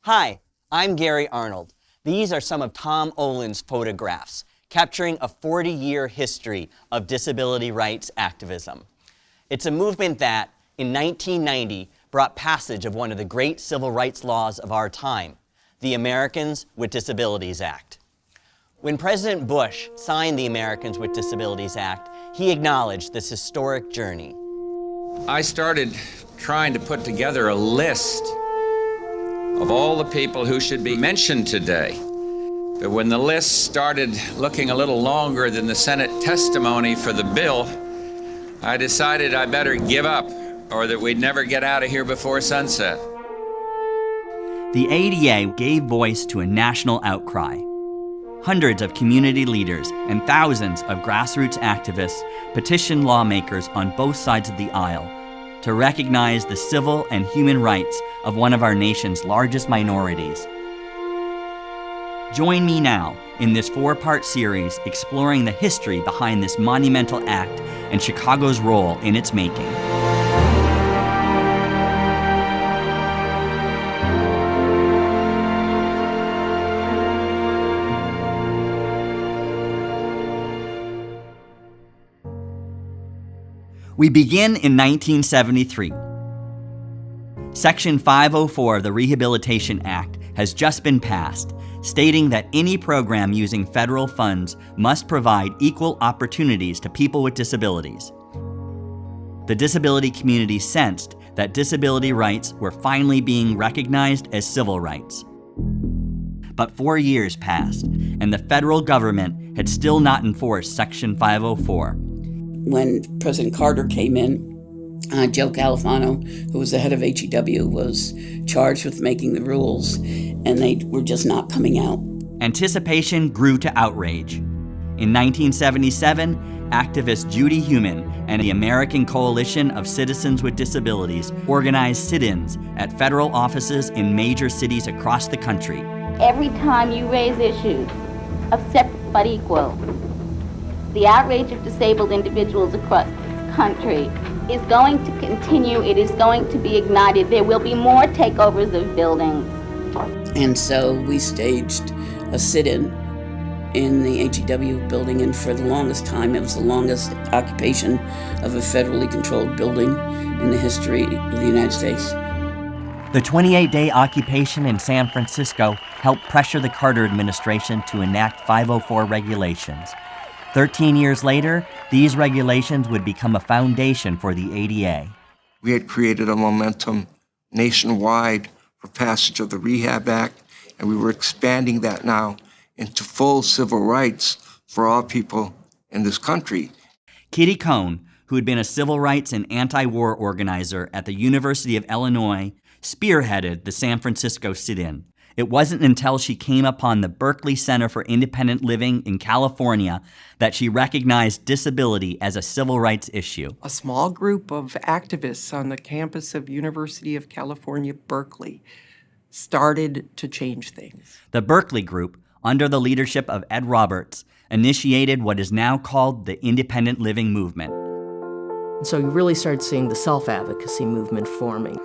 Hi, I'm Gary Arnold. These are some of Tom Olin's photographs, capturing a 40-year history of disability rights activism. It's a movement that, in 1990, brought passage of one of the great civil rights laws of our time, the Americans with Disabilities Act. When President Bush signed the Americans with Disabilities Act, he acknowledged this historic journey. I started trying to put together a list of all the people who should be mentioned today. But when the list started looking a little longer than the Senate testimony for the bill, I decided I better give up, or that we'd never get out of here before sunset. The ADA gave voice to a national outcry. Hundreds of community leaders and thousands of grassroots activists petitioned lawmakers on both sides of the aisle to recognize the civil and human rights of one of our nation's largest minorities. Join me now in this 4-part series exploring the history behind this monumental act and Chicago's role in its making. We begin in 1973. Section 504 of the Rehabilitation Act has just been passed, stating that any program using federal funds must provide equal opportunities to people with disabilities. The disability community sensed that disability rights were finally being recognized as civil rights. But 4 years passed, and the federal government had still not enforced Section 504. When President Carter came in, Joe Califano, who was the head of HEW, was charged with making the rules, and they were just not coming out. Anticipation grew to outrage. In 1977, activist Judy Heumann and the American Coalition of Citizens with Disabilities organized sit-ins at federal offices in major cities across the country. Every time you raise issues of separate but equal, the outrage of disabled individuals across this country is going to continue. It is going to be ignited. There will be more takeovers of buildings. And so we staged a sit-in the HEW building, and for the longest time, it was the longest occupation of a federally controlled building in the history of the United States. The 28-day occupation in San Francisco helped pressure the Carter administration to enact 504 regulations. 13 years later, these regulations would become a foundation for the ADA. We had created a momentum nationwide for passage of the Rehab Act, and we were expanding that now into full civil rights for all people in this country. Kitty Cohn, who had been a civil rights and anti-war organizer at the University of Illinois, spearheaded the San Francisco sit-in. It wasn't until she came upon the Berkeley Center for Independent Living in California that she recognized disability as a civil rights issue. A small group of activists on the campus of University of California, Berkeley, started to change things. The Berkeley Group, under the leadership of Ed Roberts, initiated what is now called the Independent Living Movement. So you really started seeing the self-advocacy movement forming.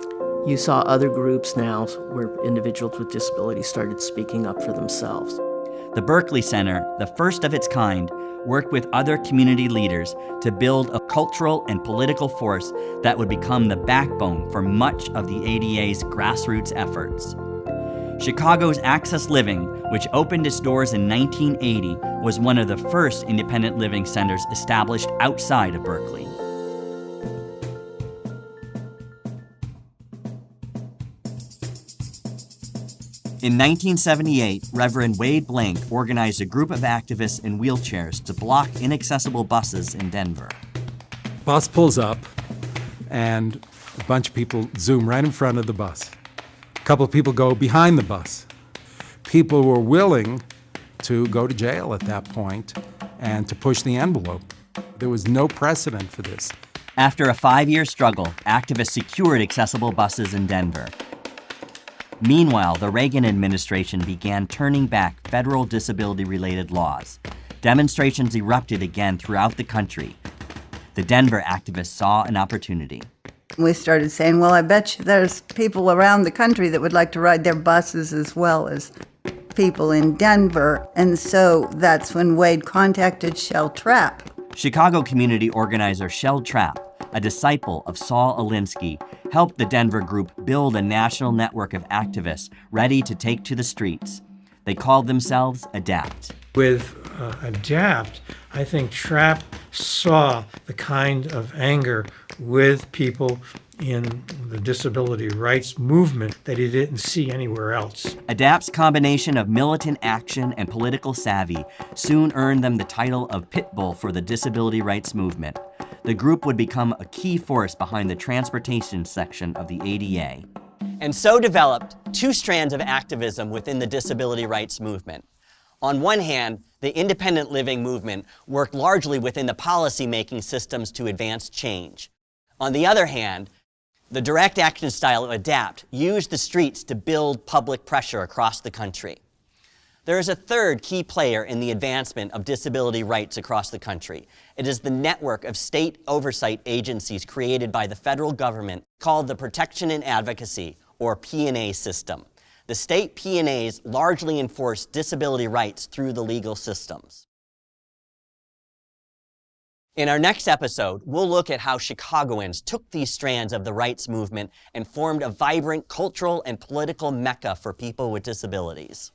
You saw other groups now where individuals with disabilities started speaking up for themselves. The Berkeley Center, the first of its kind, worked with other community leaders to build a cultural and political force that would become the backbone for much of the ADA's grassroots efforts. Chicago's Access Living, which opened its doors in 1980, was one of the first independent living centers established outside of Berkeley. In 1978, Reverend Wade Blank organized a group of activists in wheelchairs to block inaccessible buses in Denver. Bus pulls up, and a bunch of people zoom right in front of the bus. A couple of people go behind the bus. People were willing to go to jail at that point and to push the envelope. There was no precedent for this. After a 5-year struggle, activists secured accessible buses in Denver. Meanwhile, the Reagan administration began turning back federal disability-related laws. Demonstrations erupted again throughout the country. The Denver activists saw an opportunity. We started saying, well, I bet you there's people around the country that would like to ride their buses as well as people in Denver. And so that's when Wade contacted Shel Trapp. Chicago community organizer Shel Trapp, a disciple of Saul Alinsky, helped the Denver group build a national network of activists ready to take to the streets. They called themselves ADAPT. With ADAPT, I think Trapp saw the kind of anger with people in the disability rights movement that he didn't see anywhere else. ADAPT's combination of militant action and political savvy soon earned them the title of Pitbull for the disability rights movement. The group would become a key force behind the transportation section of the ADA. And so developed two strands of activism within the disability rights movement. On one hand, the independent living movement worked largely within the policy-making systems to advance change. On the other hand, the direct action style of ADAPT used the streets to build public pressure across the country. There is a third key player in the advancement of disability rights across the country. It is the network of state oversight agencies created by the federal government called the Protection and Advocacy, or P&A system. The state P&As largely enforce disability rights through the legal systems. In our next episode, we'll look at how Chicagoans took these strands of the rights movement and formed a vibrant cultural and political mecca for people with disabilities.